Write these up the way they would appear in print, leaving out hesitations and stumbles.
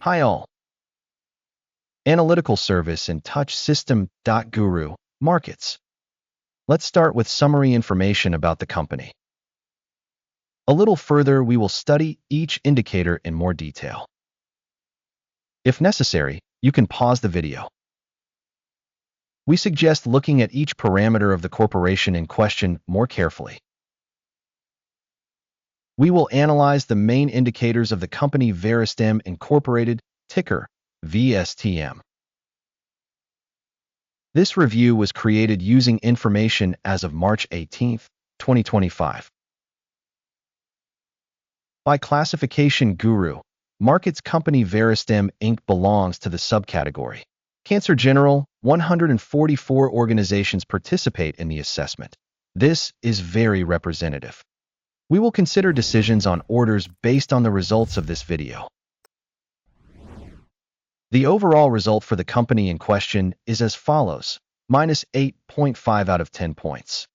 Hi all. Analytical service and touch System.GURU.Markets. Let's start with summary information about the company. A little further, we will study each indicator in more detail. If necessary, you can pause the video. We suggest looking at each parameter of the corporation in question more carefully. We will analyze the main indicators of the company VERASTEM Incorporated, ticker VSTM. This review was created using information as of March 18, 2025. By classification Guru.Markets company VERASTEM Inc. belongs to the subcategory Cancer General. 144 organizations participate in the assessment. This is very representative. We will consider decisions on orders based on the results of this video. The overall result for the company in question is as follows: minus 8.5 out of 10 points.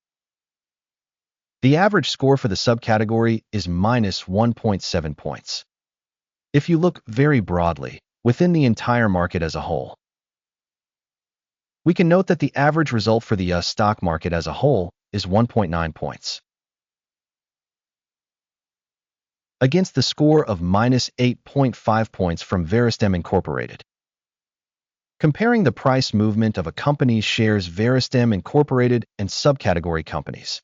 The average score for the subcategory is minus 1.7 points. If you look very broadly, within the entire market as a whole, we can note that the average result for the US stock market as a whole is 1.9 points. Against the score of minus 8.5 points from VERASTEM Incorporated. Comparing the price movement of a company's shares VERASTEM Incorporated and subcategory companies,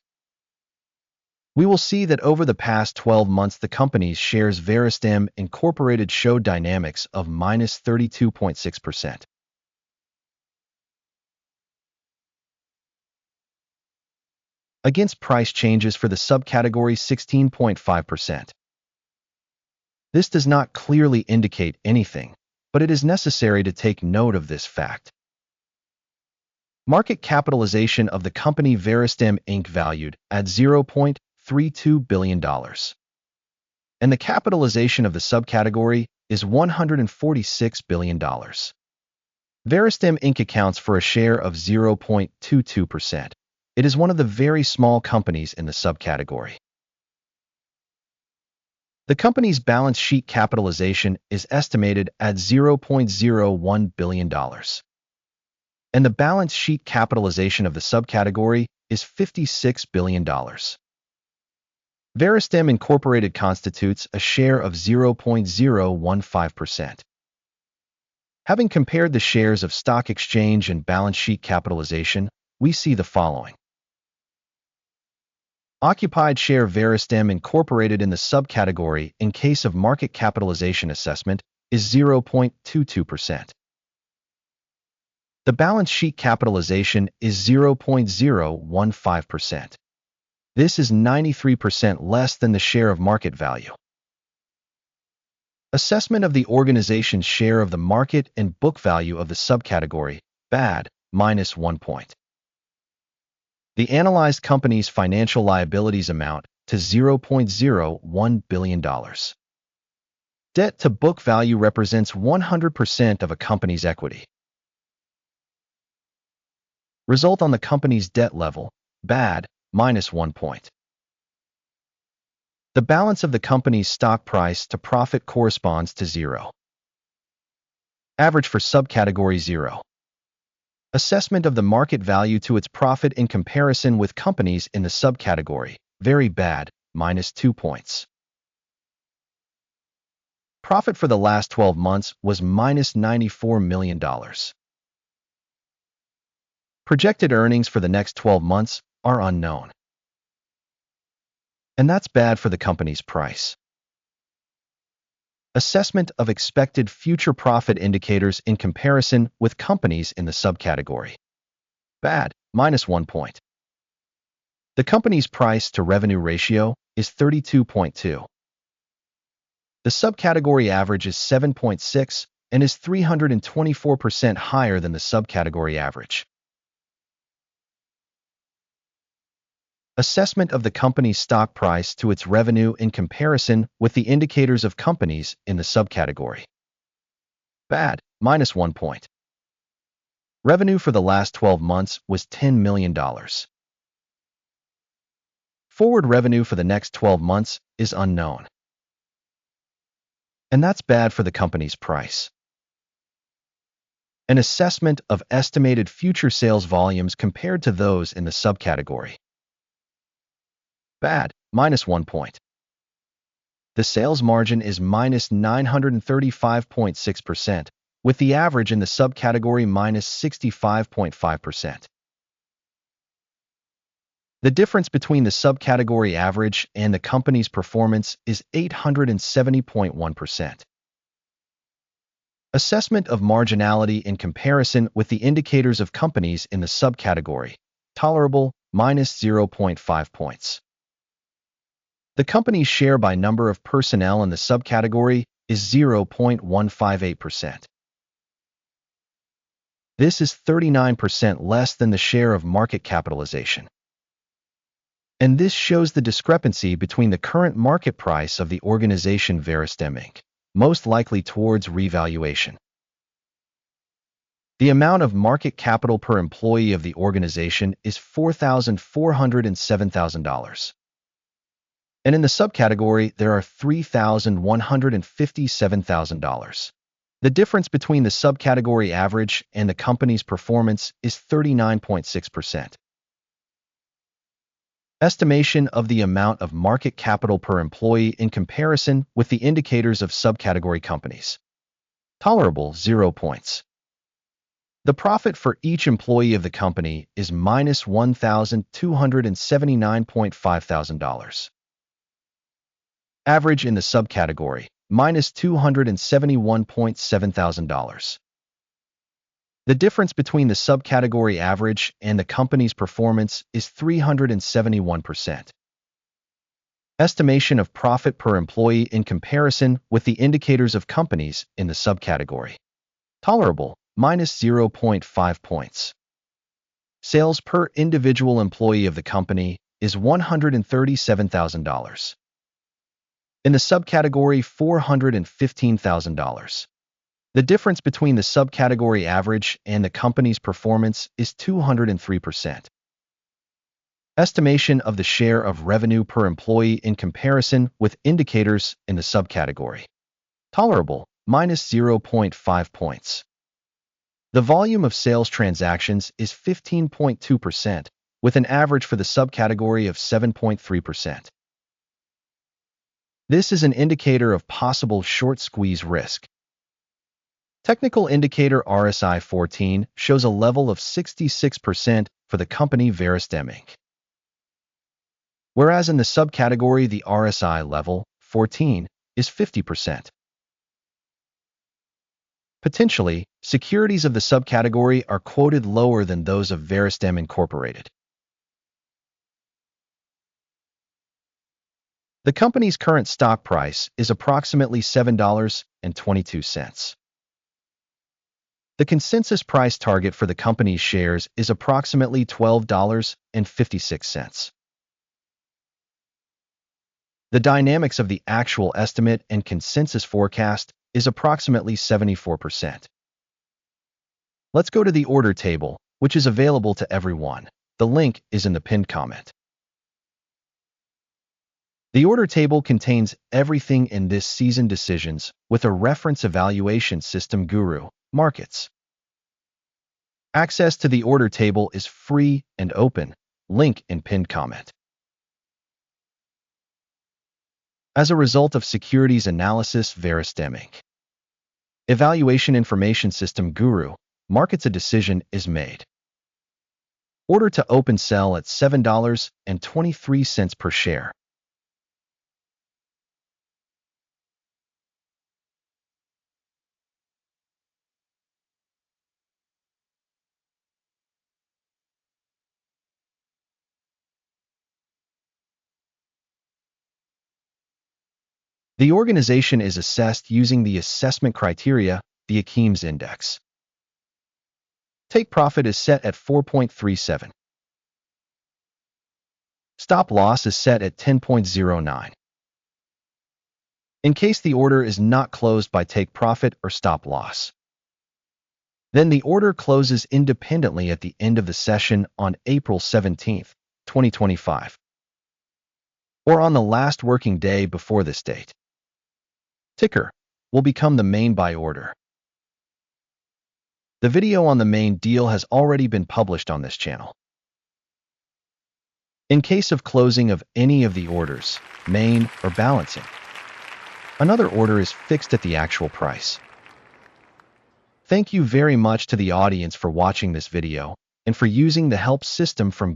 we will see that over the past 12 months the company's shares VERASTEM Incorporated showed dynamics of minus 32.6%. Against price changes for the subcategory 16.5%. This does not clearly indicate anything, but it is necessary to take note of this fact. Market capitalization of the company VERASTEM Inc. valued at $0.32 billion. And the capitalization of the subcategory is $146 billion. VERASTEM Inc. accounts for a share of 0.22%. It is one of the very small companies in the subcategory. The company's balance sheet capitalization is estimated at $0.01 billion. And the balance sheet capitalization of the subcategory is $56 billion. VERASTEM Incorporated constitutes a share of 0.015%. Having compared the shares of stock exchange and balance sheet capitalization, we see the following. Occupied share VERASTEM Incorporated in the subcategory in case of market capitalization assessment is 0.22%. The balance sheet capitalization is 0.015%. This is 93% less than the share of market value. Assessment of the organization's share of the market and book value of the subcategory, bad, minus 1 point. The analyzed company's financial liabilities amount to $0.01 billion. Debt to book value represents 100% of a company's equity. Result on the company's debt level, bad, minus 1 point. The balance of the company's stock price to profit corresponds to 0. Average for subcategory 0. Assessment of the market value to its profit in comparison with companies in the subcategory, very bad, minus 2 points. Profit for the last 12 months was minus $94 million. Projected earnings for the next 12 months are unknown. And that's bad for the company's price. Assessment of expected future profit indicators in comparison with companies in the subcategory. Bad, minus 1 point. The company's price to revenue ratio is 32.2. The subcategory average is 7.6 and is 324% higher than the subcategory average. Assessment of the company's stock price to its revenue in comparison with the indicators of companies in the subcategory. Bad, minus 1 point. Revenue for the last 12 months was $10 million. Forward revenue for the next 12 months is unknown. and that's bad for the company's price. An assessment of estimated future sales volumes compared to those in the subcategory. Bad, -1 point. The sales margin is -935.6%, with the average in the subcategory -65.5%. The difference between the subcategory average and the company's performance is 870.1%. Assessment of marginality in comparison with the indicators of companies in the subcategory. Tolerable, -0.5 points. The company's share by number of personnel in the subcategory is 0.158%. This is 39% less than the share of market capitalization. And this shows the discrepancy between the current market price of the organization VERASTEM Inc., most likely towards revaluation. The amount of market capital per employee of the organization is $4,407,000. And in the subcategory, there are $3,157,000. The difference between the subcategory average and the company's performance is 39.6%. Estimation of the amount of market capital per employee in comparison with the indicators of subcategory companies. Tolerable, 0 points. The profit for each employee of the company is -$1,279.5 thousand. Average in the subcategory, -$271.7 thousand. The difference between the subcategory average and the company's performance is 371%. Estimation of profit per employee in comparison with the indicators of companies in the subcategory. Tolerable, -0.5 points. Sales per individual employee of the company is $137,000. In the subcategory, $415,000. The difference between the subcategory average and the company's performance is 203%. Estimation of the share of revenue per employee in comparison with indicators in the subcategory. Tolerable, -0.5 points. The volume of sales transactions is 15.2%, with an average for the subcategory of 7.3%. This is an indicator of possible short squeeze risk. Technical indicator RSI 14 shows a level of 66% for the company VERASTEM Inc. Whereas in the subcategory the RSI level, 14, is 50%. Potentially, securities of the subcategory are quoted lower than those of VERASTEM Incorporated. The company's current stock price is approximately $7.22. The consensus price target for the company's shares is approximately $12.56. The dynamics of the actual estimate and consensus forecast is approximately 74%. Let's go to the order table, which is available to everyone. The link is in the pinned comment. The order table contains everything in this season decisions with a reference evaluation System.GURU.Markets. Access to the order table is free and open. Link in pinned comment. As a result of securities analysis VERASTEM Inc. Evaluation information System.GURU.Markets, a decision is made. Order to open sell at $7.23 per share. The organization is assessed using the assessment criteria, the Akeem's Index. Take profit is set at 4.37. Stop loss is set at 10.09. In case the order is not closed by take profit or stop loss, then the order closes independently at the end of the session on April 17, 2025, or on the last working day before this date. Ticker will become the main buy order. The video on the main deal has already been published on this channel. In case of closing of any of the orders, main or balancing, another order is fixed at the actual price. Thank you very much to the audience for watching this video and for using the help system from